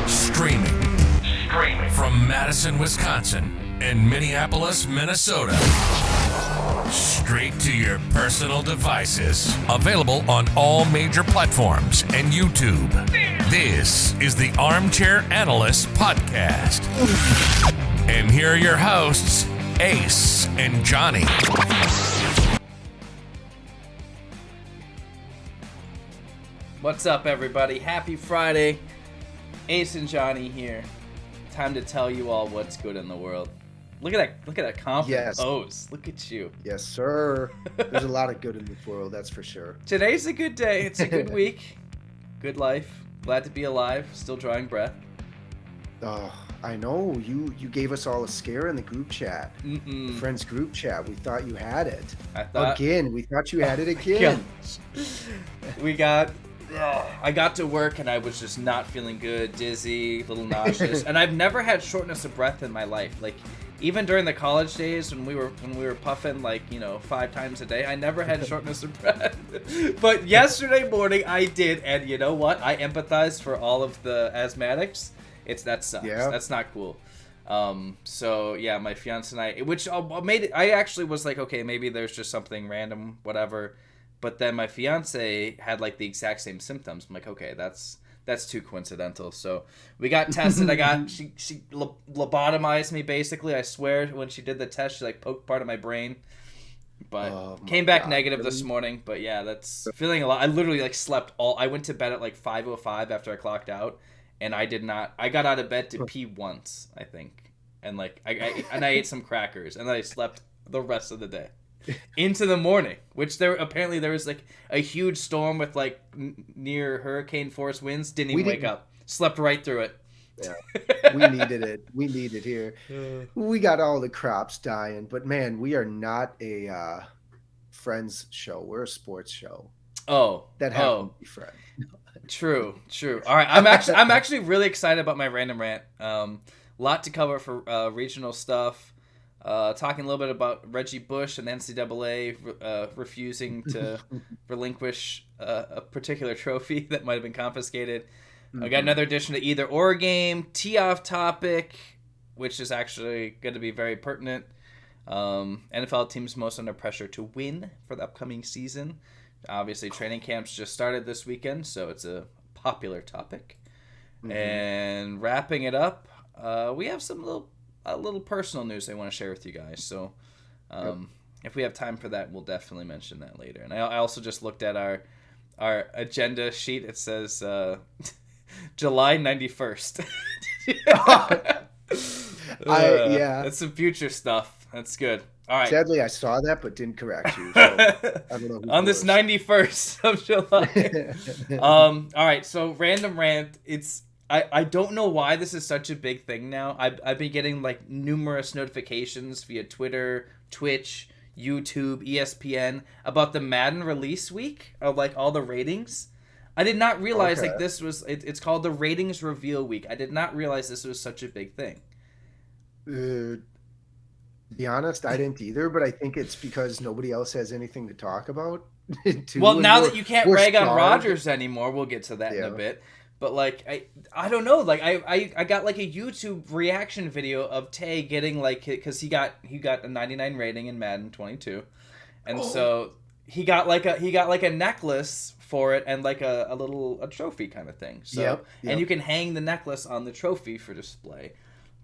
Streaming from Madison, Wisconsin and Minneapolis, Minnesota. Straight to your personal devices. Available on all major platforms and YouTube. This is the Armchair Analyst Podcast. And here are your hosts, Ace and Johnny. What's up, everybody? Happy Friday. Ace and Johnny here. Time to tell you all what's good in the world. Look at that confident pose. Look at you. Yes, sir. There's a lot of good in this world, that's for sure. Today's a good day. It's a good week. Good life. Glad to be alive. Still drawing breath. Oh, I know. You gave us all a scare in the group chat. The friends group chat. We thought you had it. We thought you had it again. I got to work and I was just not feeling good, dizzy, a little nauseous, and I've never had shortness of breath in my life. Like, even during the college days when we were puffing 5 times a day, I never had shortness of breath. But yesterday morning I did, and you know what? I empathize for all of the asthmatics. That sucks. Yeah. That's not cool. So yeah, my fiance and I actually was like, okay, maybe there's just something random, whatever. But then my fiance had like the exact same symptoms. I'm like, okay, that's too coincidental. So we got tested. She lobotomized me basically. I swear, when she did the test, she like poked part of my brain, but came back negative this morning. But yeah, that's feeling a lot. I literally slept I went to bed at 5:05 after I clocked out, and I got out of bed to pee once, I think, and I ate some crackers, and then I slept the rest of the day. Into the morning, which there was a huge storm with near hurricane force winds. Didn't even wake up. Slept right through it. Yeah, we needed it. We need it here. We got all the crops dying, but man, we are not a friends show. We're a sports show. That happened to be friends. True. All right, I'm actually really excited about my random rant. Lot to cover for regional stuff. Talking a little bit about Reggie Bush and NCAA refusing to relinquish a particular trophy that might have been confiscated. I got another edition of Either Or game, tee-off topic, which is actually going to be very pertinent. NFL teams most under pressure to win for the upcoming season. Obviously, training camps just started this weekend, so it's a popular topic. And wrapping it up, we have a little personal news I want to share with you guys. So if we have time for that, we'll definitely mention that later. And I also just looked at our agenda sheet. It says July 91st. That's some future stuff. That's good. All right. Sadly, I saw that, but didn't correct you. So I don't know on this 91st of July. All right. So random rant. I don't know why this is such a big thing now. I've been getting numerous notifications via Twitter, Twitch, YouTube, ESPN about the Madden release week of all the ratings. I did not realize this was it's called the ratings reveal week. I did not realize this was such a big thing. To be honest, I didn't either, but I think it's because nobody else has anything to talk about. Well, now that you can't rag on Rodgers anymore, we'll get to that in a bit. But I don't know. I got a YouTube reaction video of Tay getting because he got a 99 rating in Madden 22, and so he got a necklace for it and a trophy kind of thing. So yep. And you can hang the necklace on the trophy for display.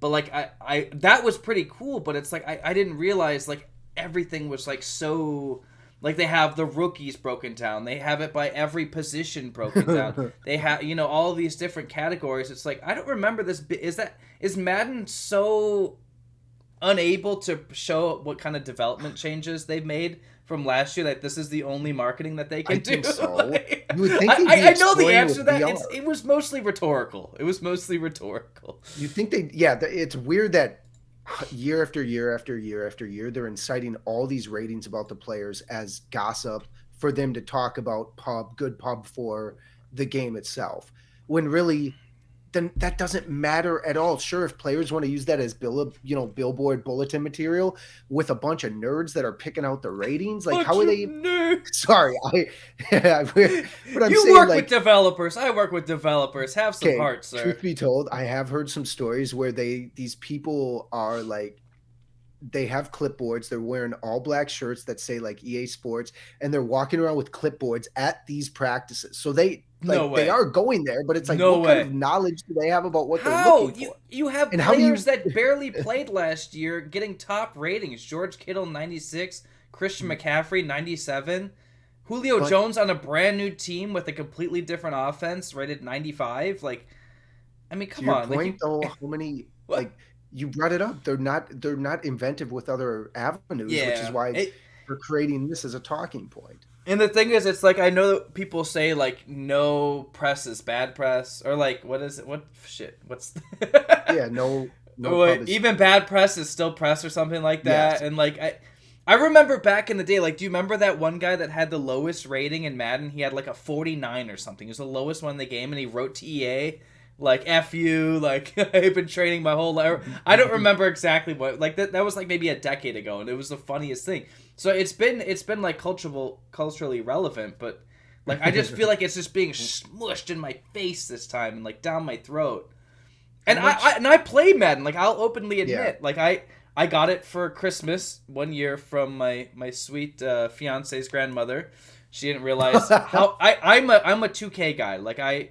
But I that was pretty cool. But it's I didn't realize everything was so. They have the rookies broken down. They have it by every position broken down. They have, all these different categories. It's I don't remember this. Is Madden so unable to show what kind of development changes they've made from last year that this is the only marketing that they can do? I think so. You would think I know the answer to that. It was mostly rhetorical. You think it's weird that year after year after year after year, they're inciting all these ratings about the players as gossip for them to talk about good pub for the game itself. When really then that doesn't matter at all. Sure, if players want to use that as billboard bulletin material with a bunch of nerds that are picking out the ratings, like how are they? Sorry, but I'm you work with developers. I work with developers. Have some heart, sir. Truth be told, I have heard some stories where these people are like, they have clipboards. They're wearing all black shirts that say like EA Sports, and they're walking around with clipboards at these practices. So they are going there, but it's like, what kind of knowledge do they have about what they're looking for? You have players that barely played last year getting top ratings. George Kittle 96, Christian McCaffrey 97, Julio Jones on a brand new team with a completely different offense rated 95. Like, I mean, come on. Point, though, how many like. You brought it up. They're not inventive with other avenues, which is why they're creating this as a talking point. And the thing is, it's like, I know that people say like no press is bad press, or like what's no even bad press is still press or something like that. Yes. And like I remember back in the day, like, do you remember that one guy that had the lowest rating in Madden? He had like a 49 or something. It was the lowest one in the game, and he wrote to EA. Like, F you, like, I've been training my whole life. I don't remember exactly what, like, that was, like, maybe a decade ago, and it was the funniest thing. So it's been like, culturally relevant, but, like, I just feel like it's just being smushed in my face this time and, like, down my throat. And I play Madden, like, I'll openly admit, like, I got it for Christmas one year from my sweet fiance's grandmother. She didn't realize how, I'm a 2K guy, like, I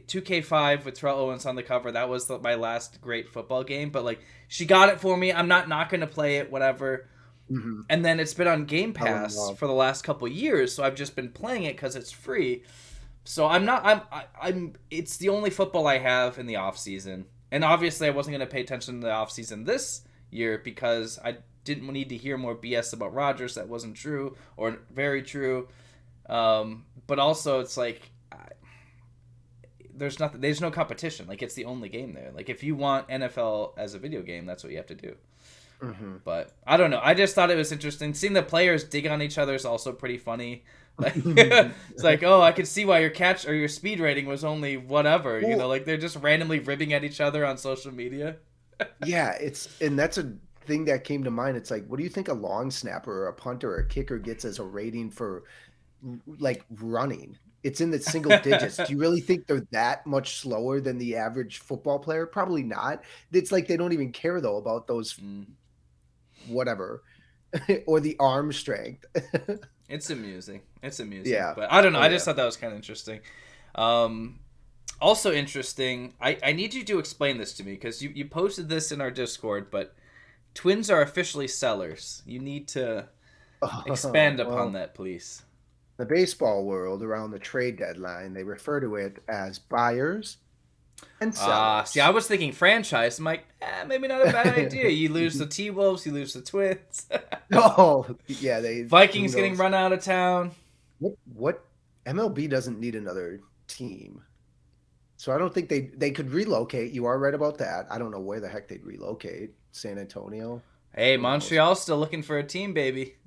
2K5 with Terrell Owens on the cover. That was my last great football game. But like, she got it for me. I'm not going to play it, whatever. Mm-hmm. And then it's been on Game Pass for the last couple of years, so I've just been playing it because it's free. So it's the only football I have in the off season. And obviously, I wasn't going to pay attention to the off season this year because I didn't need to hear more BS about Rodgers that wasn't true or very true. But also, it's like, there's no competition. Like, it's the only game there. Like, if you want NFL as a video game, that's what you have to do. Mm-hmm. But I don't know. I just thought it was interesting. Seeing the players dig on each other is also pretty funny. Like, it's like, oh, I could see why your catch or your speed rating was only whatever. You know, like, they're just randomly ribbing at each other on social media. Yeah, and that's a thing that came to mind. It's like, what do you think a long snapper or a punter or a kicker gets as a rating for, like, running? It's in the single digits. Do you really think they're that much slower than the average football player? Probably not. It's like they don't even care, though, about those whatever or the arm strength. It's amusing. Yeah. But I don't know. I just thought that was kind of interesting. Also interesting, I need you to explain this to me because you posted this in our Discord, but Twins are officially sellers. You need to expand upon that, please. The baseball world, around the trade deadline, they refer to it as buyers and sellers. See, I was thinking franchise. I'm like, maybe not a bad idea. You lose the T-Wolves, you lose the Twins. Vikings getting run out of town. What MLB doesn't need another team. So I don't think they could relocate. You are right about that. I don't know where the heck they'd relocate. San Antonio. Hey, Montreal's still looking for a team, baby.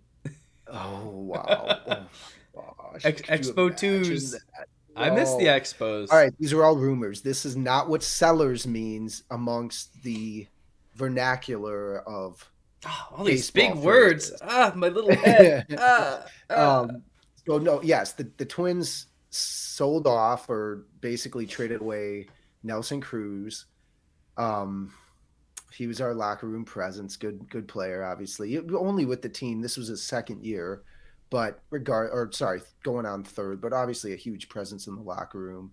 Oh, wow. Gosh, Expo 2s. I miss the Expos. All right, these are all rumors. This is not what sellers means amongst the vernacular of all these big words. My little head. So no, yes, the Twins sold off or basically traded away Nelson Cruz. He was our locker room presence. Good player, obviously. Only with the team. This was his second year. But going on third, but obviously a huge presence in the locker room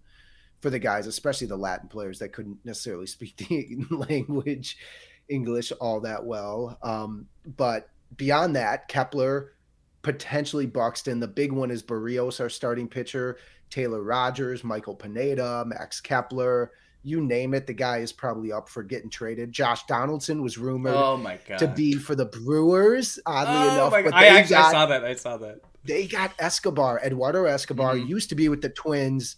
for the guys, especially the Latin players that couldn't necessarily speak the language, English all that well. But beyond that, Kepler, potentially Buxton. The big one is Barrios, our starting pitcher, Taylor Rogers, Michael Pineda, Max Kepler. You name it, the guy is probably up for getting traded. Josh Donaldson was rumored to be for the Brewers, oddly enough. But I saw that. They got Escobar. Eduardo Escobar used to be with the Twins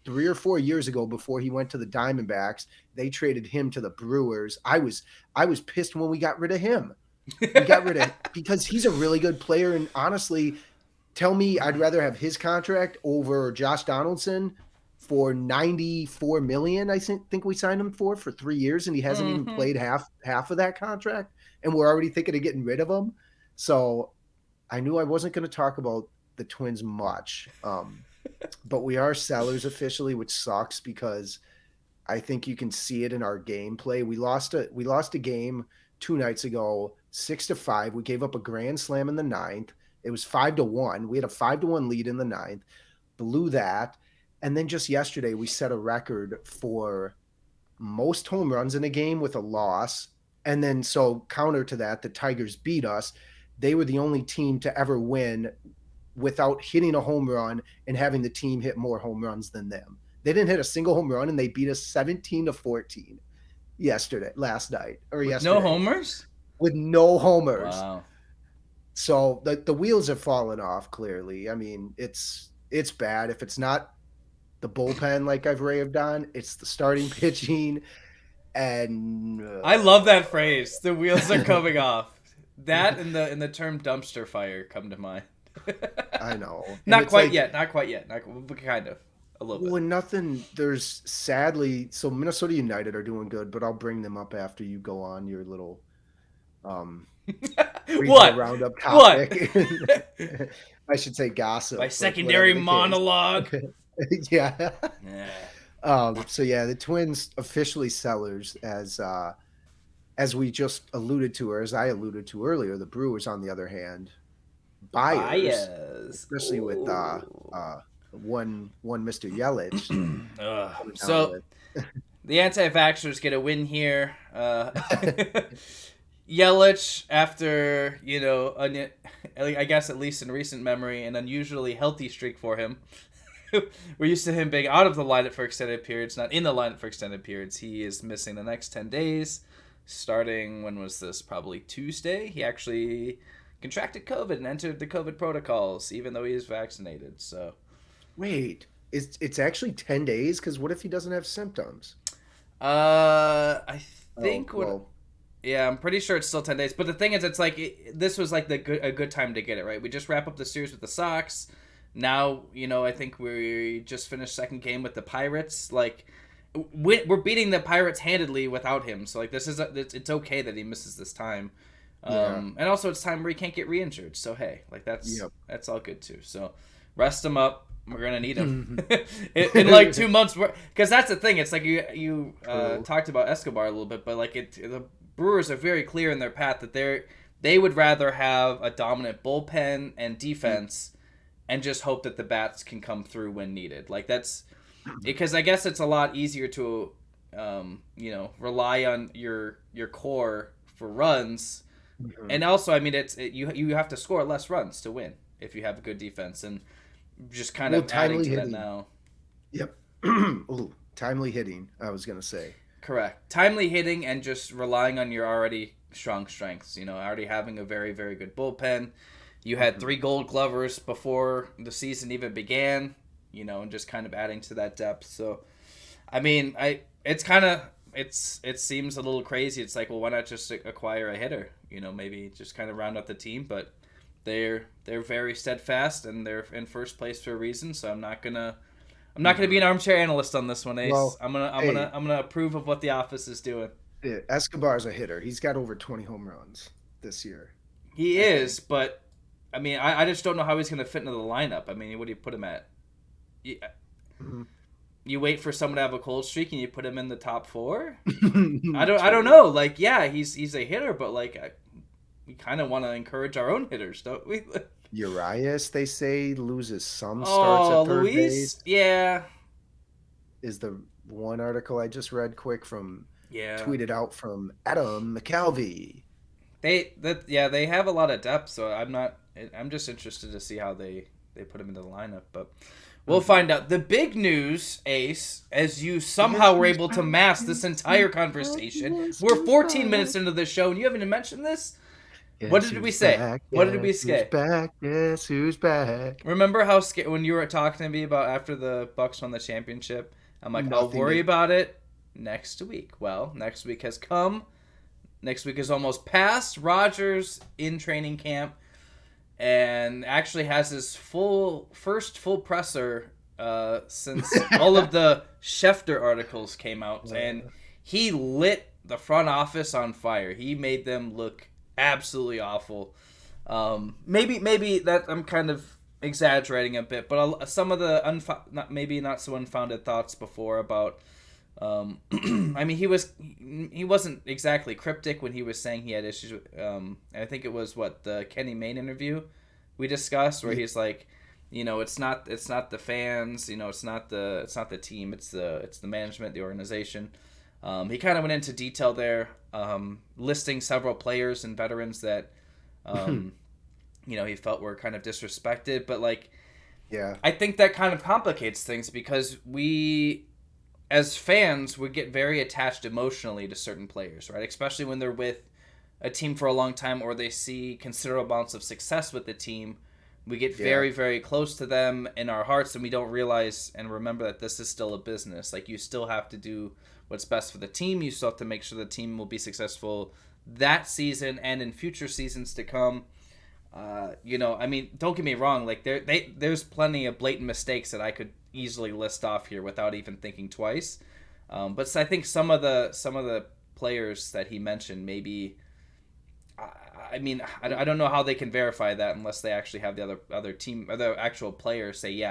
3 or 4 years ago before he went to the Diamondbacks. They traded him to the Brewers. I was pissed when we got rid of him. Because he's a really good player. And honestly, tell me I'd rather have his contract over Josh Donaldson for $94 million. I think we signed him for 3 years, and he hasn't even played half of that contract, and we're already thinking of getting rid of him. So I knew I wasn't going to talk about the Twins much, but we are sellers officially, which sucks because I think you can see it in our gameplay. We lost a game 2 nights ago, 6-5. We gave up a grand slam in the 9th. It was 5-1. We had a 5-1 lead in the 9th, blew that. And then just yesterday, we set a record for most home runs in a game with a loss. And then, so counter to that, the Tigers beat us. They were the only team to ever win without hitting a home run and having the team hit more home runs than them. They didn't hit a single home run, and they beat us 17-14 last night. No homers? With no homers. Wow. So the wheels have fallen off, clearly. I mean, it's bad. If it's not the bullpen like I've raved on, it's the starting pitching. And I love that phrase. The wheels are coming off. That and the term dumpster fire come to mind. I know. Not quite yet. But kind of. A little bit. Well, nothing. There's sadly, so Minnesota United are doing good, but I'll bring them up after you go on your little what Roundup topic. What? I should say gossip. My secondary monologue. Yeah. So yeah, the Twins officially sellers, as we just alluded to, or as I alluded to earlier. The Brewers, on the other hand, buyers. Especially with one Mr. Yelich. So the anti-vaxxers get a win here. Yelich, after, I guess at least in recent memory, an unusually healthy streak for him. We're used to him being out of the lineup for extended periods, not in the lineup for extended periods. He is missing the next 10 days, starting, when was this? Probably Tuesday. He actually contracted COVID and entered the COVID protocols, even though he is vaccinated. So, wait, it's actually 10 days? Because what if he doesn't have symptoms? I think yeah, I'm pretty sure it's still 10 days. But the thing is, it's like this was like a good time to get it, right? We just wrap up the series with the Sox. Now, I think we just finished second game with the Pirates. Like, we're beating the Pirates handedly without him. So, like, it's okay that he misses this time. And also, it's time where he can't get re-injured. So, hey, like, that's all good, too. So, rest him up. We're going to need him in like 2 months. Because that's the thing. It's like you talked about Escobar a little bit, but, like, the Brewers are very clear in their path that they would rather have a dominant bullpen and defense and just hope that the bats can come through when needed. Like, that's because I guess it's a lot easier to, rely on your core for runs. Mm-hmm. And also, I mean, you have to score less runs to win if you have a good defense, and just kind of adding to hitting. That now. Yep. Ooh, timely hitting, I was going to say. Correct. Timely hitting and just relying on your already strong strengths, already having a very, very good bullpen. You had 3 Gold Glovers before the season even began, and just kind of adding to that depth. So, I mean, it seems a little crazy. It's like, well, why not just acquire a hitter? Maybe just kind of round out the team. But they're very steadfast, and they're in first place for a reason. So I'm not gonna be an armchair analyst on this one, Ace. Well, I'm gonna approve of what the office is doing. Yeah, Escobar's a hitter. He's got over 20 home runs this year. He is, but I mean, I just don't know how he's going to fit into the lineup. I mean, what do you put him at? You wait for someone to have a cold streak and you put him in the top 4? I don't know. Like, yeah, he's a hitter, but like, we kind of want to encourage our own hitters, don't we? Urias, they say, loses some starts at third base. Yeah. Is the one article I just read quick from tweeted out from Adam McCalvey. They have a lot of depth, so I'm just interested to see how they put him into the lineup, but we'll find out. The big news, Ace, as you somehow were able to mask this entire conversation. We're 14 minutes into the show, and you haven't even mentioned this? Yes, what did we say? Back? What did we say? Who's back? Yes, who's back? Remember how when you were talking to me about after the Bucks won the championship? I'm like, I'll worry about it next week. Well, next week has come. Next week is almost past. Rodgers in training camp and actually has his first full presser since all of the Schefter articles came out, and he lit the front office on fire. He made them look absolutely awful. Maybe that I'm kind of exaggerating a bit, but some of the not so unfounded thoughts before about I mean, he wasn't exactly cryptic when he was saying he had issues with I think it was the Kenny Mayne interview we discussed, where he's like, it's not the fans, it's not the team, it's the management, the organization. He kind of went into detail there, listing several players and veterans that he felt were kind of disrespected, but I think that kind of complicates things, because we, as fans, would get very attached emotionally to certain players, right? Especially when they're with a team for a long time, or they see considerable amounts of success with the team. We get very, very close to them in our hearts, and we don't realize and remember that this is still a business. You still have to do what's best for the team. You still have to make sure the team will be successful that season and in future seasons to come. I mean, don't get me wrong. There's plenty of blatant mistakes that I could easily list off here without even thinking twice. But I think some of the players that he mentioned, maybe, I mean, I don't know how they can verify that unless they actually have the other actual players say,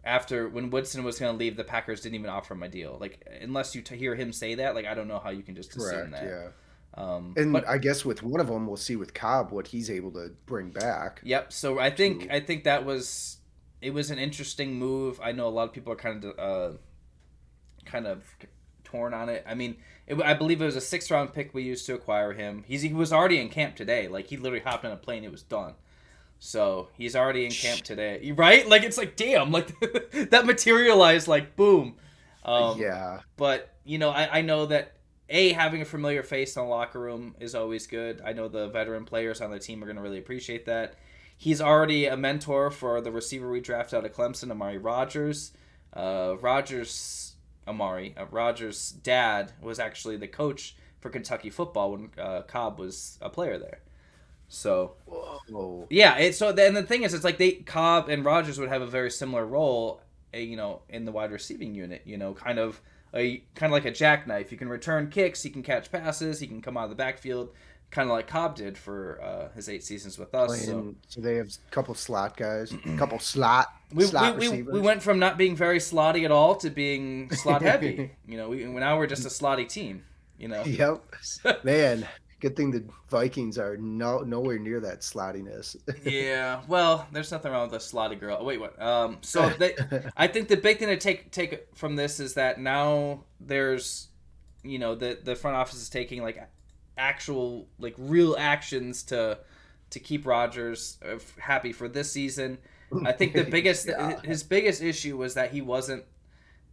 after when Woodson was going to leave, the Packers didn't even offer him a deal. Unless you hear him say that, I don't know how you can just assume that. Yeah. But I guess with one of them, we'll see with Cobb what he's able to bring back. Yep. So I think that was an interesting move. I know a lot of people are kind of torn on it. I mean, I believe it was a 6th-round pick we used to acquire him. He was already in camp today. He literally hopped on a plane. It was done. So he's already in camp today, right? It's damn, that materialized, boom. Yeah. But I know that having a familiar face in the locker room is always good. I know the veteran players on the team are going to really appreciate that. He's already a mentor for the receiver we drafted out of Clemson, Amari Rodgers. Rodgers' dad was actually the coach for Kentucky football when Cobb was a player there. So, yeah. The thing is, it's Cobb and Rodgers would have a very similar role, in the wide receiving unit. Kind of like a jackknife. You can return kicks, he can catch passes, he can come out of the backfield, kind of like Cobb did for his 8 seasons with us. So they have a couple slot guys, a couple slot receivers. We went from not being very slotty at all to being slot heavy. Now we're just a slotty team. Yep, man. Good thing the Vikings are nowhere near that slottiness. Yeah, well, there's nothing wrong with a slotty girl. Wait, what? I think the big thing to take from this is that now there's, the front office is taking actual real actions to keep Rodgers happy for this season. I think the biggest his biggest issue was that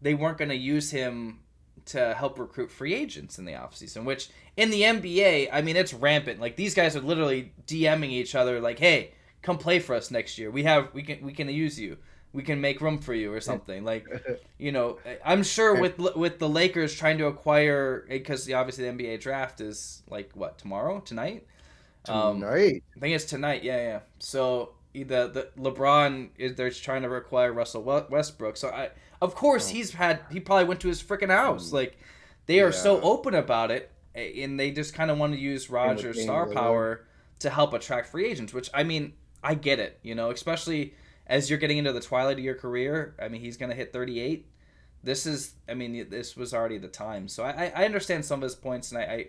they weren't going to use him to help recruit free agents in the offseason, which in the NBA, I mean, it's rampant. These guys are literally DMing each other hey, come play for us next year. We can use you. We can make room for you or something. I'm sure with the Lakers trying to acquire, because obviously the NBA draft is tonight? Tonight. I think it's tonight. Yeah. So the LeBron they're trying to acquire Russell Westbrook. So of course he probably went to his freaking house. They are so open about it, and they just kind of want to use Rodgers' star power to help attract free agents, which, I mean, I get it, especially as you're getting into the twilight of your career. I mean, he's going to hit 38. This was already the time. So I understand some of his points, and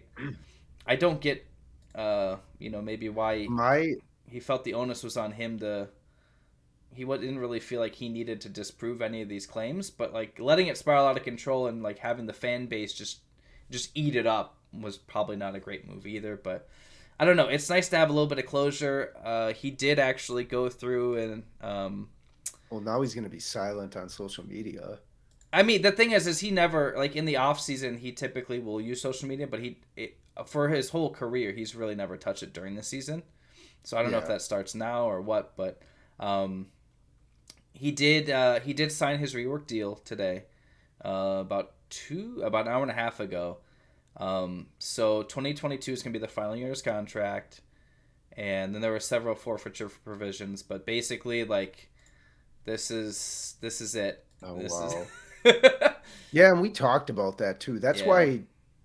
I don't get, maybe why he felt the onus was on him to. He didn't really feel like he needed to disprove any of these claims, but letting it spiral out of control and having the fan base just eat it up was probably not a great move either. But I don't know. It's nice to have a little bit of closure. He did actually go through and. Well, now he's going to be silent on social media. I mean, the thing is he never in the off season he typically will use social media, but for his whole career he's really never touched it during the season. So I don't know if that starts now or what, but. He did sign his rework deal today, about an hour and a half ago. So 2022 is going to be the final year of his contract, and then there were several forfeiture provisions, but basically This is it. Oh, this wow. Is... Yeah, and we talked about that too. That's why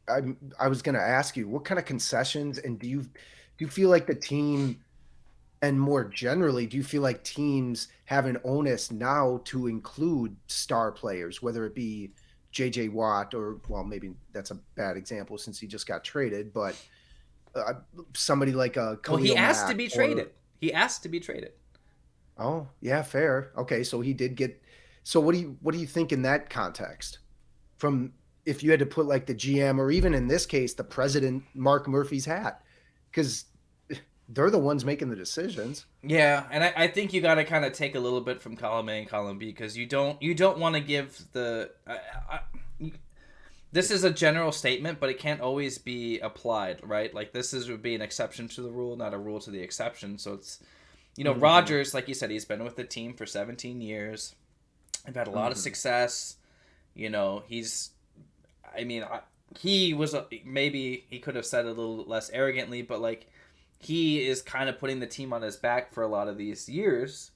I was going to ask you, what kind of concessions, and do you feel like the team, and more generally, do you feel like teams have an onus now to include star players, whether it be J.J. Watt or, well, maybe that's a bad example since he just got traded, but somebody like a Khalil Well, he asked Mack to be traded. He asked to be traded. Oh, yeah, fair. Okay, so he did get. So what do you think in that context? From if you had to put like the GM or even in this case the president Mark Murphy's hat, because they're the ones making the decisions. Yeah, and I think you got to kind of take a little bit from column A and column B, because you don't want to give the. This is a general statement, but it can't always be applied, right? Like would be an exception to the rule, not a rule to the exception. So it's, Rodgers, like you said, he's been with the team for 17 years. They've had a lot of success. He was maybe he could have said it a little less arrogantly, but like he is kind of putting the team on his back for a lot of these years.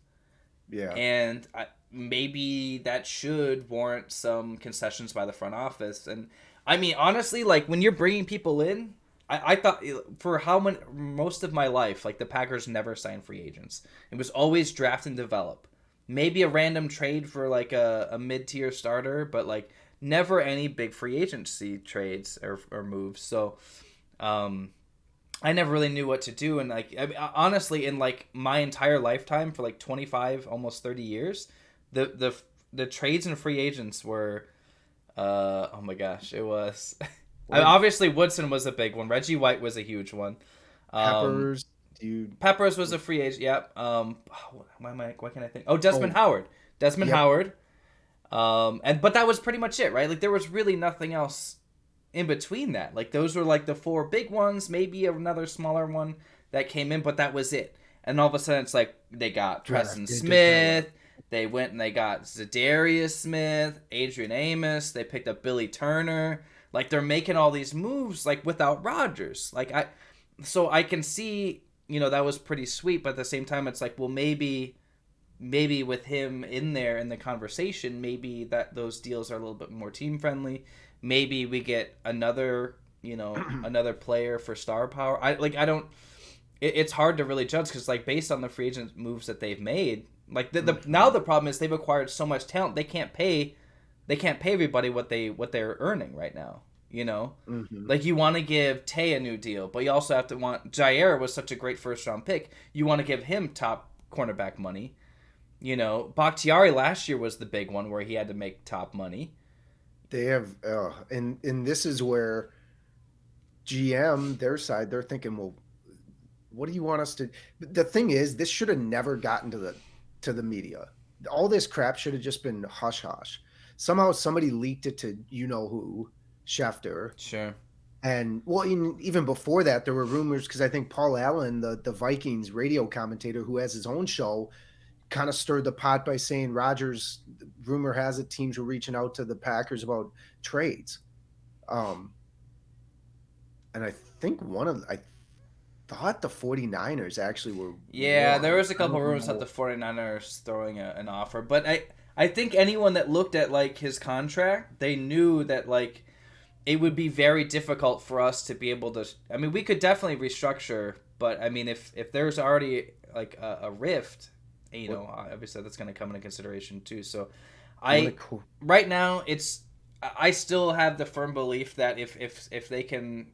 Yeah. And maybe that should warrant some concessions by the front office. And I mean, honestly, like when you're bringing people in, I thought for most of my life, like the Packers never signed free agents. It was always draft and develop. Maybe a random trade for like a mid-tier starter, but like never any big free agency trades or moves. So I never really knew what to do. And like, honestly, in like my entire lifetime for like 25, almost 30 years, the trades and free agents were, oh my gosh, it was, obviously Woodson was a big one. Reggie White was a huge one. Peppers. Peppers was a free agent. Yep. What can I think? Oh, Desmond Howard. Howard. But that was pretty much it, right? Like there was really nothing else in between that. Like those were like the four big ones, maybe another smaller one that came in, but that was it. And all of a sudden it's like they got Preston Smith, they went and they got Zadarius Smith, Adrian Amos, they picked up Billy Turner. Like they're making all these moves like without Rodgers. Like I can see, that was pretty sweet, but at the same time it's like, well, maybe with him in there in the conversation, maybe that those deals are a little bit more team friendly. Maybe we get another player for star power. It's hard to really judge because like based on the free agent moves that they've made, like now the problem is they've acquired so much talent they can't pay everybody what they're earning right now. Like you want to give Tay a new deal, but you also have to want Jair was such a great first round pick. You want to give him top cornerback money. Bakhtiari last year was the big one where he had to make top money. They have, and this is where GM, their side, they're thinking, well, what do you want us to? The thing is, this should have never gotten to the media. All this crap should have just been hush hush. Somehow somebody leaked it to who, Schefter. Sure. And well, even before that, there were rumors because I think Paul Allen, the Vikings radio commentator who has his own show, kind of stirred the pot by saying Rodgers, rumor has it, teams were reaching out to the Packers about trades. And I think I thought the 49ers actually were. Yeah, there was a couple rumors about the 49ers throwing an offer. But I think anyone that looked at like his contract, they knew that like it would be very difficult for us to be able to. I mean, we could definitely restructure, but I mean, if there's already like a rift, obviously that's going to come into consideration too. So right now I still have the firm belief that if they can,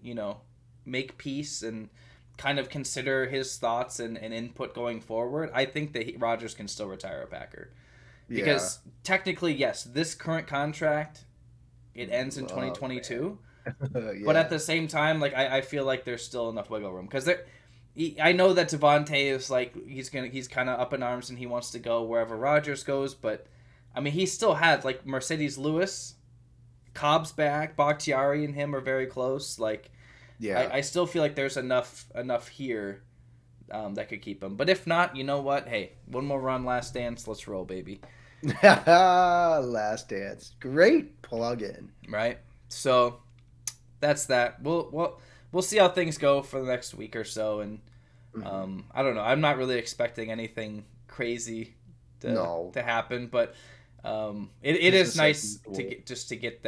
make peace and kind of consider his thoughts and input going forward, I think that Rodgers can still retire a Packer. Because technically, yes, this current contract, it ends in 2022. Yeah. But at the same time, like I feel like there's still enough wiggle room because I know that Devontae is like he's kind of up in arms and he wants to go wherever Rodgers goes, but I mean he still has like Mercedes Lewis, Cobb's back, Bakhtiari and him are very close. Like, yeah, I still feel like there's enough here that could keep him. But if not, you know what? Hey, one more run, last dance. Let's roll, baby. Last dance, great plug-in, right? So that's that. We'll see how things go for the next week or so, and I don't know. I'm not really expecting anything crazy to happen, but it is nice to get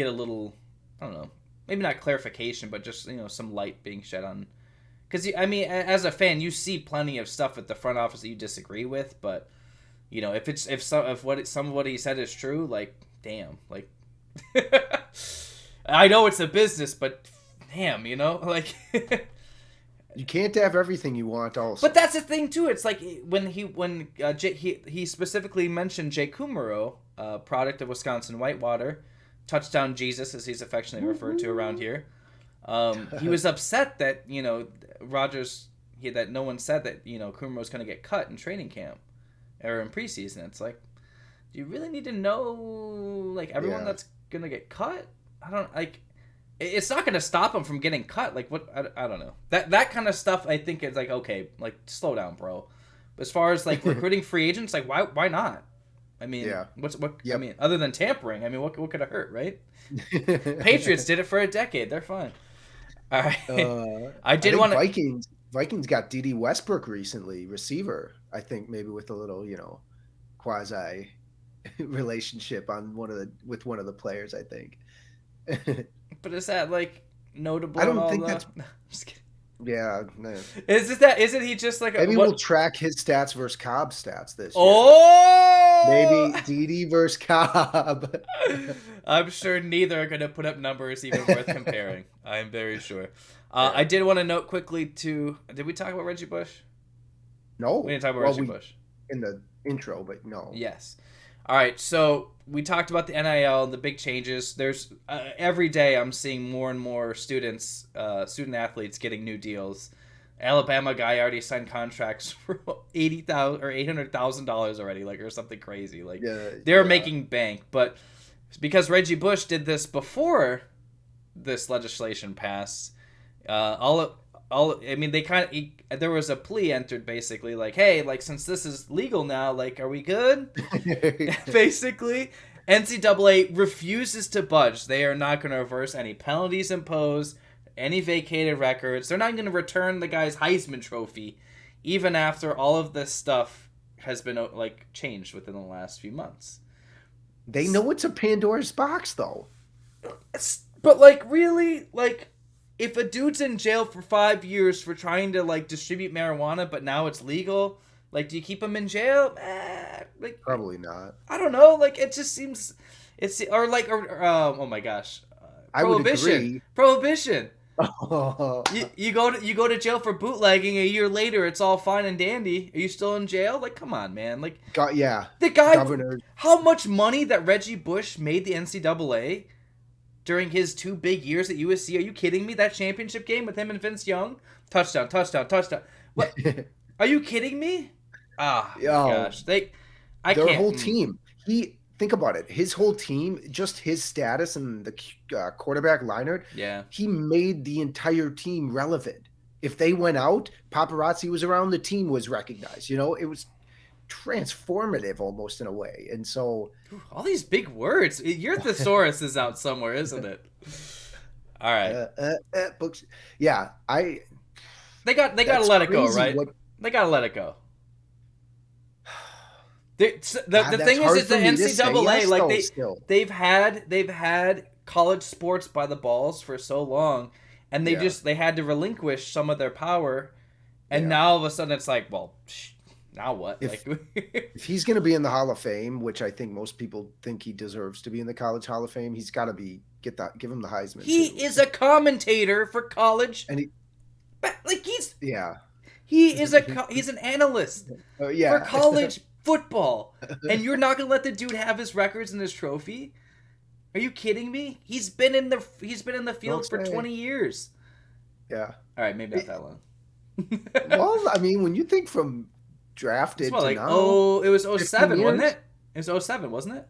a little, I don't know, maybe not clarification, but just some light being shed on. Because I mean, as a fan, you see plenty of stuff at the front office that you disagree with, but if what he said is true, like, damn, like, I know it's a business, but damn, like. You can't have everything you want, also. But that's the thing too. It's like when he specifically mentioned Jay Kumaro, product of Wisconsin Whitewater, touchdown Jesus, as he's affectionately referred to around here. He was upset that Rodgers, that no one said that Kumaro was going to get cut in training camp or in preseason. It's like, do you really need to know like everyone that's going to get cut? I don't like. It's not going to stop him from getting cut. Like, what? I don't know. That kind of stuff, I think, is like, okay, like, slow down, bro. But as far as, like, recruiting free agents, like, why not? I mean, I mean, other than tampering, I mean, what could it hurt, right? Patriots did it for a decade. They're fine. All right. I want to... Vikings got D.D. Westbrook recently, receiver, I think, maybe with a little, quasi relationship with one of the players, I think. But is that like notable? I don't think that's. No, I'm just kidding. Yeah. No. Isn't he just like maybe we'll track his stats versus Cobb's stats this year. Oh, maybe Dede versus Cobb. I'm sure neither are going to put up numbers even worth comparing. I'm very sure. I did want to note quickly too. Did we talk about Reggie Bush? No, we didn't talk about Reggie Bush in the intro, but no. Yes. All right, so we talked about the NIL and the big changes. There's every day I'm seeing more and more student athletes getting new deals. Alabama guy already signed contracts for $80,000 or $800,000 already, like, or something crazy. Like, they're making bank, but because Reggie Bush did this before this legislation passed, I mean, they kind of, there was a plea entered basically like, hey, like, since this is legal now, like, are we good? Basically, NCAA refuses to budge. They are not going to reverse any penalties imposed, any vacated records. They're not going to return the guy's Heisman Trophy, even after all of this stuff has been, like, changed within the last few months. They know it's a Pandora's box, though. But, like, really, like, if a dude's in jail for 5 years for trying to, like, distribute marijuana, but now it's legal, like, do you keep him in jail? Like, probably not. I don't know. Like, it just seems, oh my gosh, prohibition. I would agree. Prohibition. You go to jail for bootlegging. A year later, it's all fine and dandy. Are you still in jail? Like, come on, man. Like, the guy. Governor. How much money that Reggie Bush made the NCAA during his 2 big years at USC? Are you kidding me? That championship game with him and Vince Young? Touchdown. What? Are you kidding me? My gosh. Their whole team. Think about it. His whole team, just his status and the quarterback Leinart, he made the entire team relevant. If they went out, paparazzi was around, the team was recognized. It was transformative almost in a way. And so all these big words, your thesaurus is out somewhere, isn't it? All right. Books. They got to let it go, right? They got to let it go. The thing is the NCAA, like, they've had college sports by the balls for so long, and they had to relinquish some of their power, and now all of a sudden it's like, well, now what? If he's going to be in the Hall of Fame, which I think most people think he deserves to be in the College Hall of Fame, he's got to give him the Heisman. He is a commentator for college, and he's an analyst for college football, and you're not going to let the dude have his records and his trophy? Are you kidding me? He's been in the field for 20 years. Yeah. All right, maybe not that long. Well, I mean, when you think from drafted to now. Oh, it was 07, wasn't it? It was 07, wasn't it?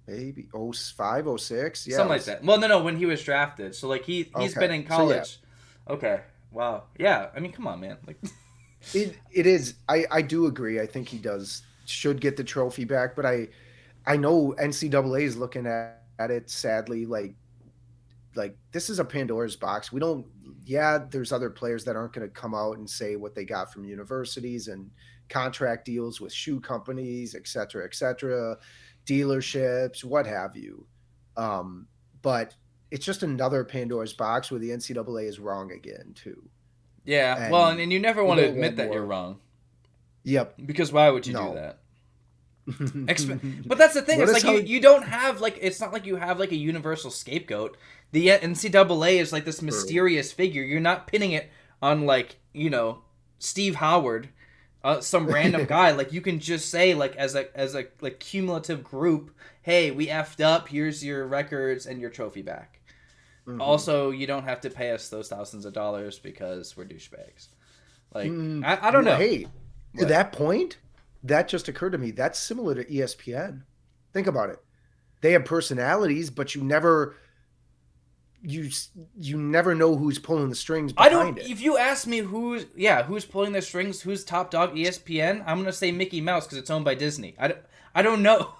Maybe 05, 06, yeah. Something like that. Well, no, when he was drafted. So, like, he's been in college. So, okay. Wow. Yeah. I mean, come on, man. Like, it is. I do agree. I think he should get the trophy back, but I know NCAA is looking at it sadly like this is a Pandora's box. We don't. Yeah, there's other players that aren't going to come out and say what they got from universities and contract deals with shoe companies, et cetera, dealerships, what have you. But it's just another Pandora's box where the NCAA is wrong again too. Yeah, well, and you never want to admit that you're wrong. Yep. Because why would you do that? But that's the thing. It's like you don't have like, it's not like you have like a universal scapegoat. The NCAA is like this mysterious figure. You're not pinning it on like, you know, Steve Howard, some random guy. Like you can just say like as a like cumulative group, hey, we effed up. Here's your records and your trophy back. Mm-hmm. Also, you don't have to pay us those thousands of dollars because we're douchebags. Like I don't know. Hey, to that point, that just occurred to me. That's similar to ESPN. Think about it. They have personalities, but you never know who's pulling the strings behind it. If you ask me who's pulling the strings, who's top dog ESPN, I'm gonna say Mickey Mouse because it's owned by Disney. I don't know.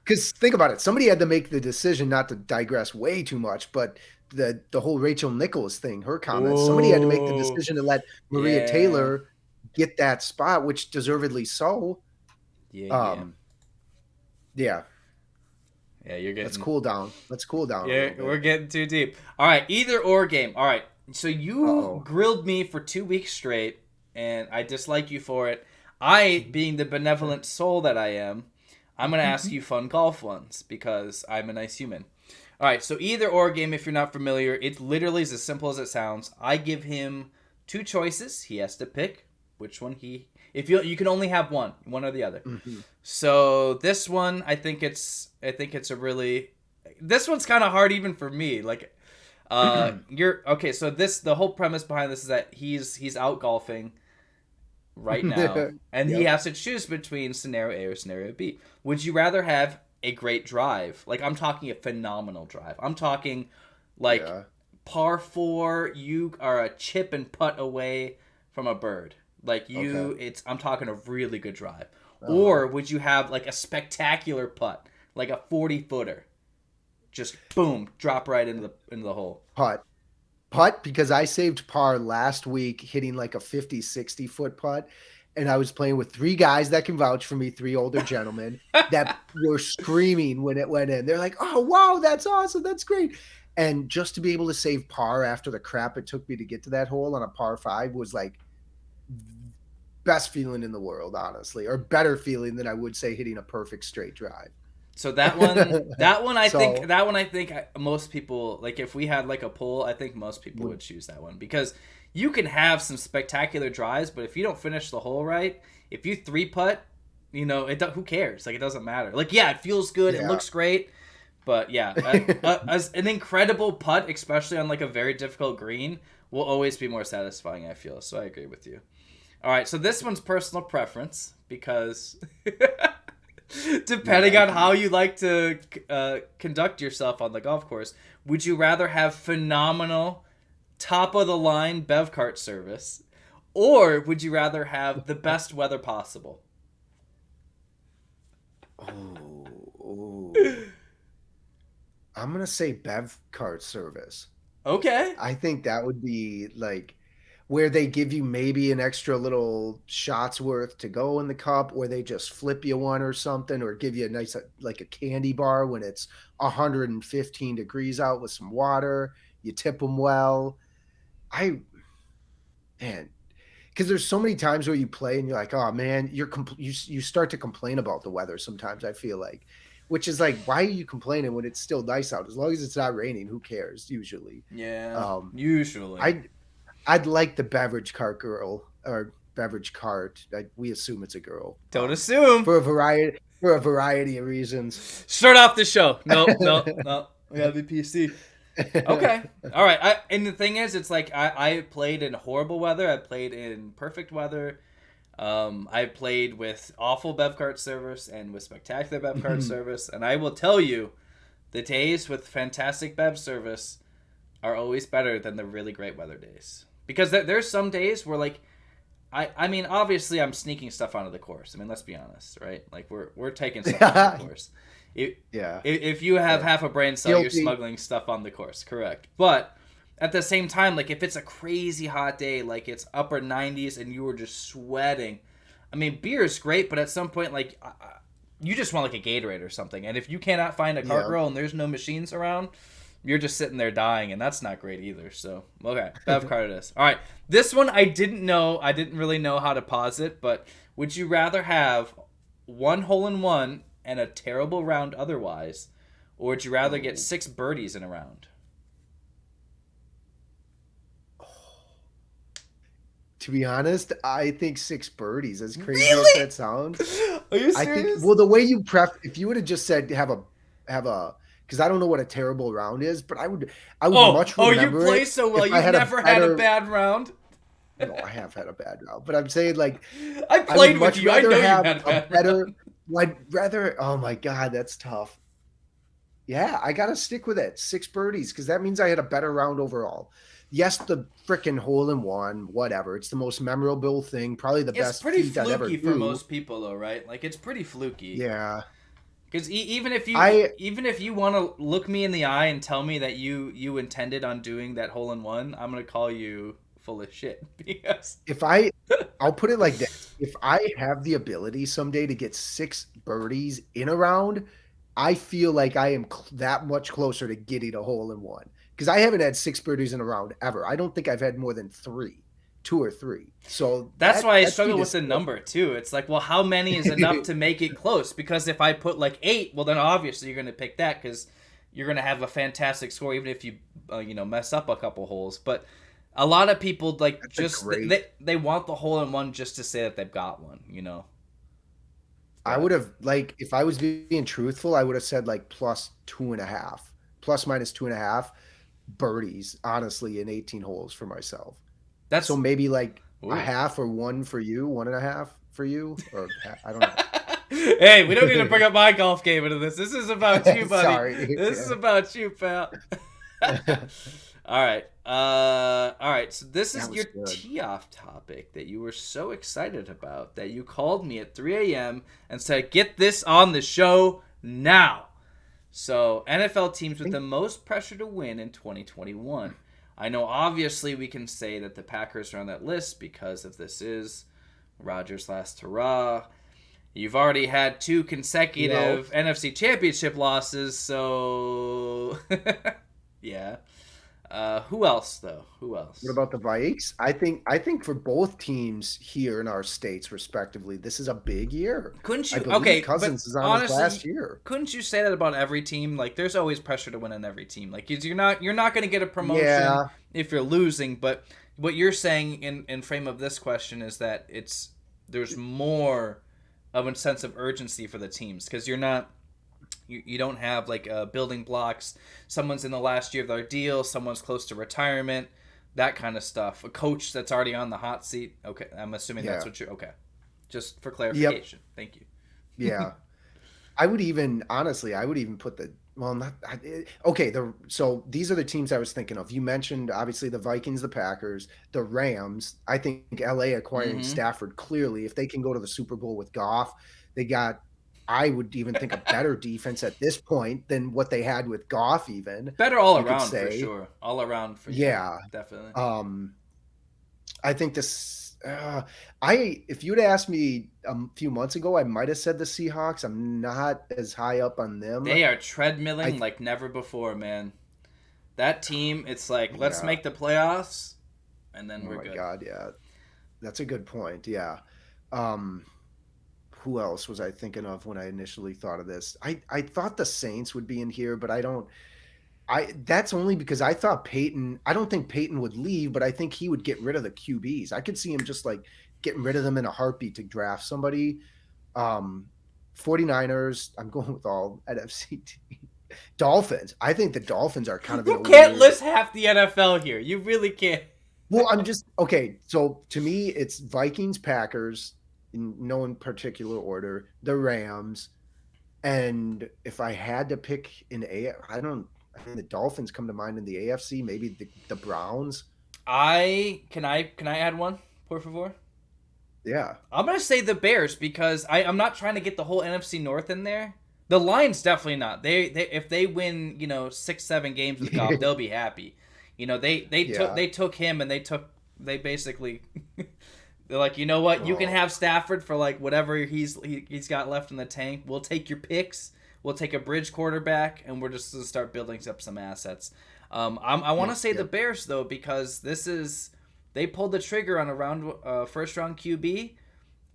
Because think about it. Somebody had to make the decision, not to digress way too much, but the whole Rachel Nichols thing, her comments. Somebody had to make the decision to let Maria Taylor get that spot, which deservedly so. Yeah, you're getting. Let's cool down. Yeah, we're getting too deep. All right, either or game. All right, so you grilled me for 2 weeks straight, and I dislike you for it. I, being the benevolent soul that I am, I'm going to ask you fun golf ones because I'm a nice human. All right, so either or game, if you're not familiar, it literally is as simple as it sounds. I give him 2 choices. He has to pick which one if you can only have one or the other. Mm-hmm. So this one, I think it's this one's kind of hard even for me. Like, so the whole premise behind this is that he's out golfing right now, and he has to choose between scenario A or scenario B. Would you rather have a great drive? Like, I'm talking a phenomenal drive. I'm talking like par 4, you are a chip and putt away from a bird. Like I'm talking a really good drive. Or would you have like a spectacular putt, like a 40-footer, just boom, drop right into the hole? Putt, because I saved par last week hitting like a 50, 60-foot putt, and I was playing with 3 guys that can vouch for me, 3 older gentlemen that were screaming when it went in. They're like, "Oh, wow, that's awesome. That's great." And just to be able to save par after the crap it took me to get to that hole on a par 5 was like best feeling in the world, honestly, or better feeling than I would say hitting a perfect straight drive. So that one, I think most people, like if we had like a poll, I think most people would choose that one because you can have some spectacular drives, but if you don't finish the hole right, if you 3-putt, you know, who cares? Like, it doesn't matter. Like, yeah, it feels good. It looks great. But yeah, as an incredible putt, especially on like a very difficult green, will always be more satisfying, I feel. So I agree with you. All right, so this one's personal preference because depending on how you like to conduct yourself on the golf course, would you rather have phenomenal, top-of-the-line bev cart service, or would you rather have the best weather possible? Oh. I'm going to say bev cart service. Okay. I think that would be like where they give you maybe an extra little shot's worth to go in the cup, or they just flip you one or something, or give you a nice, like a candy bar when it's 115 degrees out with some water. You tip them well. Because there's so many times where you play and you're like, oh man, you start to complain about the weather sometimes, I feel like. Which is like, why are you complaining when it's still nice out? As long as it's not raining, who cares? Usually, usually. I'd like the beverage cart girl or beverage cart. We assume it's a girl. Don't assume for a variety of reasons. Start off the show. No. We gotta be PC. Okay, all right. And the thing is, it's like I played in horrible weather. I played in perfect weather. I played with awful bev cart service and with spectacular bev cart service, and I will tell you, the days with fantastic bev service are always better than the really great weather days. Because there's some days where, like, I mean, obviously I'm sneaking stuff onto the course. I mean, let's be honest, right? Like, we're taking stuff onto the course. If you have half a brain cell, you're smuggling stuff on the course, correct. But at the same time, like, if it's a crazy hot day, like it's upper 90s and you were just sweating, I mean, beer is great, but at some point, like, you just want like a Gatorade or something. And if you cannot find a cart girl and there's no machines around, you're just sitting there dying, and that's not great either. So, okay, Bev card it is. All right, this one I didn't know. I didn't really know how to pause it, but would you rather have one hole-in-one and a terrible round otherwise, or would you rather get 6 birdies in a round? To be honest, I think 6 birdies. As crazy really? as that sounds. Are you serious? I think, well, the way you if you would have just said have a, because I don't know what a terrible round is, but I would much remember. You play so well. You've never had a bad round. No, I have had a bad round, but I'm saying like I played with you. I know you had a bad round. I'd rather. Oh my god, that's tough. Yeah, I gotta stick with it. 6 birdies, because that means I had a better round overall. Yes, the freaking hole-in-one, whatever. It's the most memorable thing. Probably the best feat I'd ever do. It's pretty fluky for most people, though, right? Like, it's pretty fluky. Yeah. Because even if you want to look me in the eye and tell me that you intended on doing that hole-in-one, I'm gonna call you full of shit. Because I'll put it like this: if I have the ability someday to get 6 birdies in a round, I feel like I am that much closer to getting a hole-in-one. Because I haven't had 6 birdies in a round ever. I don't think I've had more than 2 or 3. So that's why I struggle with the number too. It's like, well, how many is enough to make it close? Because if I put like 8, well, then obviously you're going to pick that because you're going to have a fantastic score, even if you mess up a couple holes. But a lot of people like they want the hole-in-one just to say that they've got one. I would have, like, if I was being truthful, I would have said like plus minus 2.5 birdies, honestly, in 18 holes for myself. That's so maybe like a half or 1 for you, 1.5 for you, or I don't know. Hey, we don't need to bring up my golf game into this. This is about you, buddy. Sorry. This is about you, pal. All right. So this is your tee-off topic that you were so excited about that you called me at 3 a.m. and said, "Get this on the show now." So, NFL teams with the most pressure to win in 2021. I know obviously we can say that the Packers are on that list because if this is Rodgers' last hurrah. You've already had 2 consecutive NFC Championship losses, so yeah. Who else, though? Who else? What about the Vikes? I think for both teams here in our states, respectively, this is a big year. Couldn't you? Cousins is on his last year. Couldn't you say that about every team? Like, there's always pressure to win on every team. Like, you're not going to get a promotion if you're losing. But what you're saying in frame of this question is that there's more of a sense of urgency for the teams because you're not. You don't have like building blocks. Someone's in the last year of their deal. Someone's close to retirement. That kind of stuff. A coach that's already on the hot seat. Okay, I'm assuming that's what you're... Okay. Just for clarification. Yep. Thank you. Yeah. I would even put the... Well, not... Okay, so these are the teams I was thinking of. You mentioned, obviously, the Vikings, the Packers, the Rams. I think LA acquiring Stafford, clearly, if they can go to the Super Bowl with Goff, they got... I would even think a better defense at this point than what they had with Goff even. Better all around for sure. All around for sure. Yeah. Definitely. I think this if you'd asked me a few months ago, I might have said the Seahawks. I'm not as high up on them. They are treadmilling like never before, man. That team, it's like, let's make the playoffs and then we're good. Oh my God, yeah. That's a good point. Yeah. Who else was I thinking of when I initially thought of this? I thought the Saints would be in here, but that's only because I thought I don't think Peyton would leave, but I think he would get rid of the QBs. I could see him just like getting rid of them in a heartbeat to draft somebody. 49ers, I'm going with all NFC teams. Dolphins. I think the Dolphins are kind of... You can't list half the NFL here. You really can't. Well, okay. So to me, it's Vikings, Packers, in no particular order, the Rams, and if I had to pick the Dolphins come to mind in the AFC, maybe the Browns. Can I add one, por favor? Yeah. I'm going to say the Bears because I'm not trying to get the whole NFC North in there. The Lions definitely not. They if they win, 6-7 games with Goff, they'll be happy. They took him and they basically they're like, you know what, you can have Stafford for like whatever he's got left in the tank. We'll take your picks. We'll take a bridge quarterback, and we're just going to start building up some assets. I want to say the Bears, though, because they pulled the trigger on a first round QB,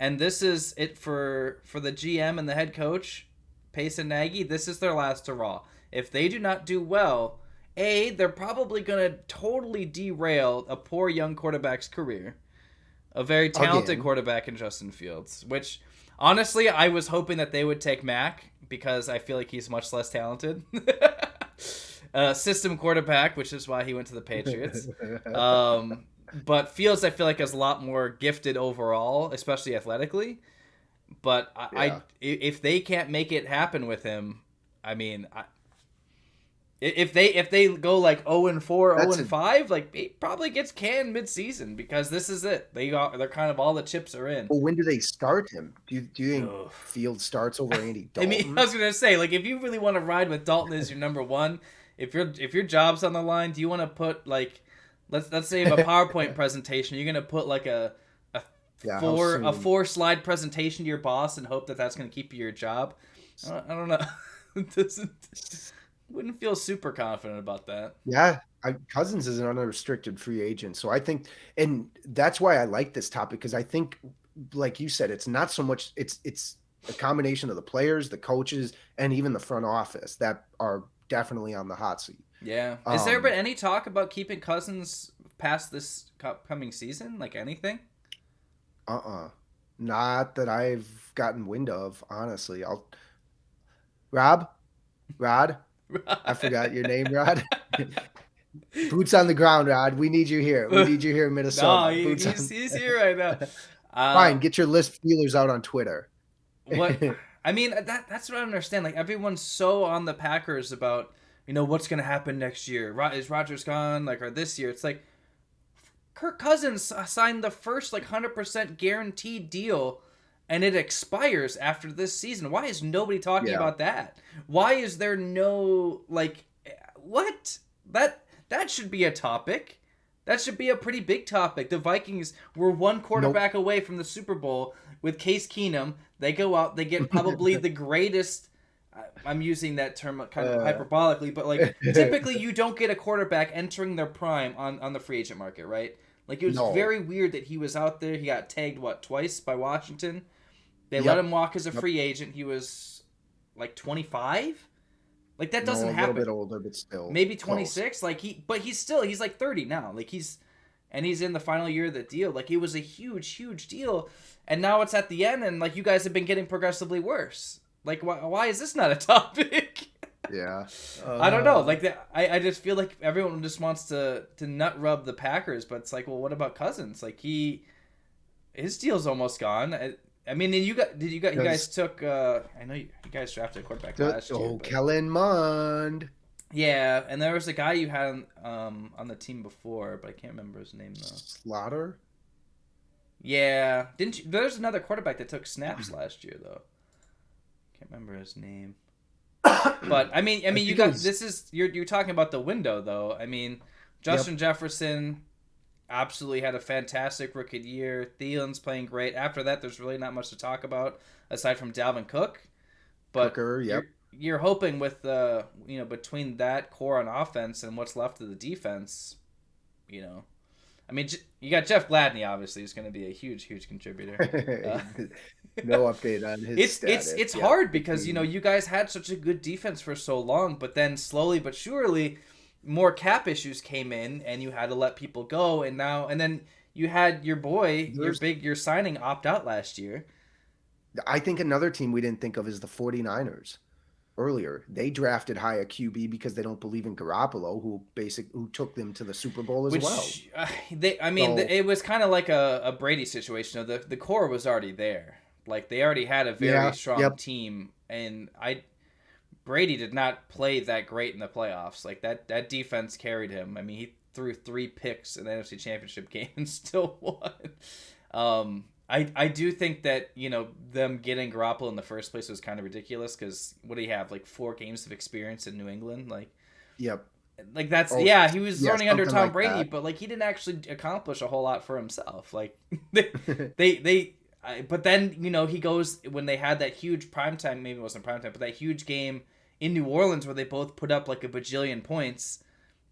and this is it for the GM and the head coach, Pace and Nagy. This is their last hurrah. If they do not do well, they're probably going to totally derail a poor young quarterback's career, a very talented quarterback in Justin Fields, which honestly I was hoping that they would take Mac, because I feel like he's much less talented. System quarterback, which is why he went to the Patriots. But Fields, I feel like, is a lot more gifted overall, especially athletically. But if they can't make it happen with him, I mean, if they go like 0-4, 0-5, like he probably gets canned mid-season, because this is it. They're kind of all the chips are in. Well, when do they start him? Do you think Fields starts over Andy Dalton? I mean, I was gonna say, like, if you really want to ride with Dalton as your number one, if your job's on the line, do you want to put like, let's say a PowerPoint presentation, you're gonna put like a 4-slide presentation to your boss and hope that that's gonna keep you your job? I don't know. Wouldn't feel super confident about that. Yeah, Cousins is an unrestricted free agent, so I think, and that's why I like this topic, because I think, like you said, it's not so much. It's a combination of the players, the coaches, and even the front office that are definitely on the hot seat. Yeah. Has there been any talk about keeping Cousins past this coming season? Like anything? Not that I've gotten wind of, honestly. Rod. I forgot your name, Rod. Boots on the ground, Rod. We need you here. We need you here in Minnesota. No, he's here right now. Fine, get your list feelers out on Twitter. What? I mean, that's what I don't understand. Like, everyone's so on the Packers about, what's going to happen next year. Is Rodgers gone? Like, or this year? It's like, Kirk Cousins signed the first, 100% guaranteed deal, and it expires after this season. Why is nobody talking about that? Why is there no, what? That should be a topic. That should be a pretty big topic. The Vikings were one quarterback away from the Super Bowl with Case Keenum. They go out, they get probably the greatest, I'm using that term kind of hyperbolically, but typically you don't get a quarterback entering their prime on the free agent market, right? Like, it was very weird that he was out there. He got tagged, twice by Washington. They let him walk as a free agent. He was 25. Like, that doesn't happen. A little bit older, but still. Maybe 26. Close. He's 30 now. He's in the final year of the deal. It was a huge, huge deal. And now it's at the end, and you guys have been getting progressively worse. Why is this not a topic? Yeah. I don't know. I just feel like everyone just wants to nut rub the Packers, but it's well, what about Cousins? His deal's almost gone. I mean, you guys took. I know you guys drafted a quarterback last year. Oh, Kellen Mond. Yeah, and there was a guy you had on the team before, but I can't remember his name though. Slaughter. Yeah, didn't you? There's another quarterback that took snaps last year though. Can't remember his name. But I mean, you got this is you're talking about the window though. I mean, Justin Jefferson absolutely had a fantastic rookie year. Thielen's playing great. After that, there's really not much to talk about aside from Dalvin Cook. But you're hoping with between that core on offense and what's left of the defense, I mean, you got Jeff Gladney, obviously, who's going to be a huge, huge contributor. No update on his status. It's hard because, you guys had such a good defense for so long, but then slowly but surely more cap issues came in and you had to let people go. And then you had your boy, your signing opt out last year. I think another team we didn't think of is the 49ers. Earlier, they drafted high a QB because they don't believe in Garoppolo, who took them to the Super Bowl as well. It was kind of like a Brady situation. The core was already there. They already had a very strong team, and Brady did not play that great in the playoffs. That defense carried him. I mean, he threw 3 picks in the NFC Championship game and still won. I do think that, them getting Garoppolo in the first place was kind of ridiculous because what do you have, 4 games of experience in New England? Yep. Like that's he was learning under Tom Brady, but like he didn't actually accomplish a whole lot for himself. Like but then he goes when they had that huge primetime, maybe it wasn't primetime, but that huge game in New Orleans where they both put up like a bajillion points,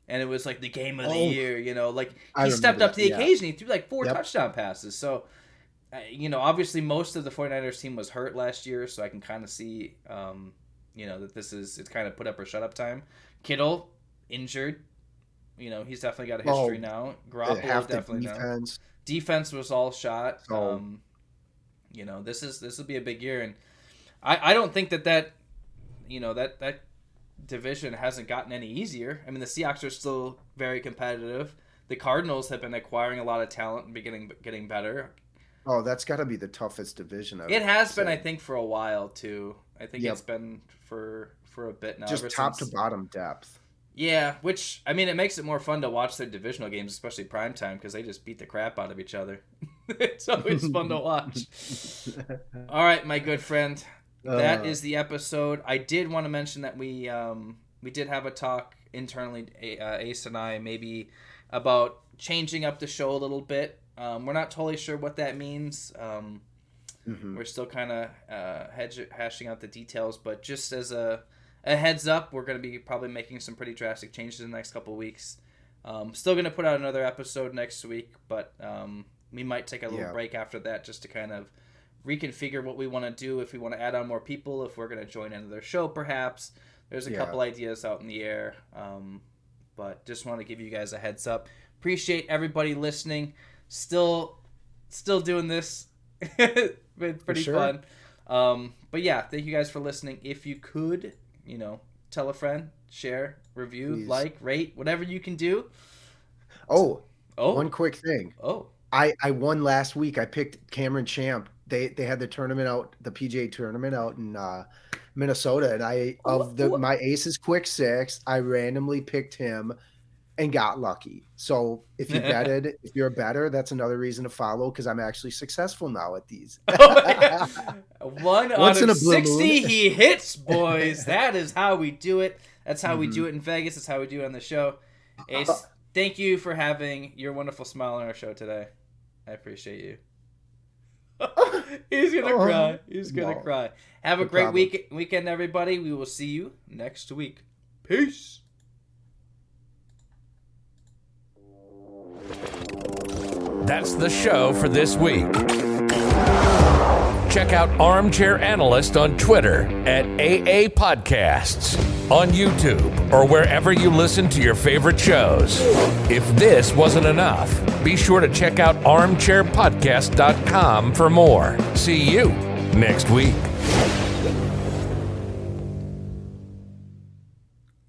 and it was like the game of the year. Like he stepped up to the occasion. He threw like 4 touchdown passes. So obviously most of the 49ers team was hurt last year, so I can kind of see that it's kind of put up or shut up time. Kittle injured, he's definitely got a history now. Garoppolo definitely defense. Defense was all shot. This will be a big year, and I don't think that division hasn't gotten any easier. I mean, the Seahawks are still very competitive. The Cardinals have been acquiring a lot of talent and getting better. Oh, that's got to be the toughest division. It has been, I think, for a while too. I think it's been for a bit now. Just top to bottom depth. Yeah, which, I mean, it makes it more fun to watch their divisional games, especially primetime, because they just beat the crap out of each other. It's always fun to watch. All right, my good friend. That is the episode. I did want to mention that we did have a talk internally, Ace and I, maybe about changing up the show a little bit. We're not totally sure what that means. We're still kind of hashing out the details, but just as a heads up, we're going to be probably making some pretty drastic changes in the next couple of weeks. Still going to put out another episode next week, but we might take a little break after that just to kind of reconfigure what we want to do, if we want to add on more people, if we're going to join another show perhaps. There's a couple ideas out in the air, but just want to give you guys a heads up. Appreciate everybody listening. Still doing this. Been pretty fun. But yeah, thank you guys for listening. If you could, tell a friend, share, review, like, rate, whatever you can do. One quick thing. I won last week. I picked Cameron Champ. They had the tournament out, the PGA tournament out in Minnesota, and my Aces Quick Six, I randomly picked him and got lucky. So if you betted, if you're a bettor, that's another reason to follow, because I'm actually successful now at these. 1 out of 60 he hits, boys. That is how we do it. That's how we do it in Vegas. That's how we do it on the show. Ace, thank you for having your wonderful smile on our show today. I appreciate you. He's gonna cry. He's gonna cry. Have a great weekend, everybody. We will see you next week. Peace. That's the show for this week. Check out Armchair Analyst on Twitter at AA Podcasts, on YouTube, or wherever you listen to your favorite shows. If this wasn't enough, be sure to check out armchairpodcast.com for more. See you next week.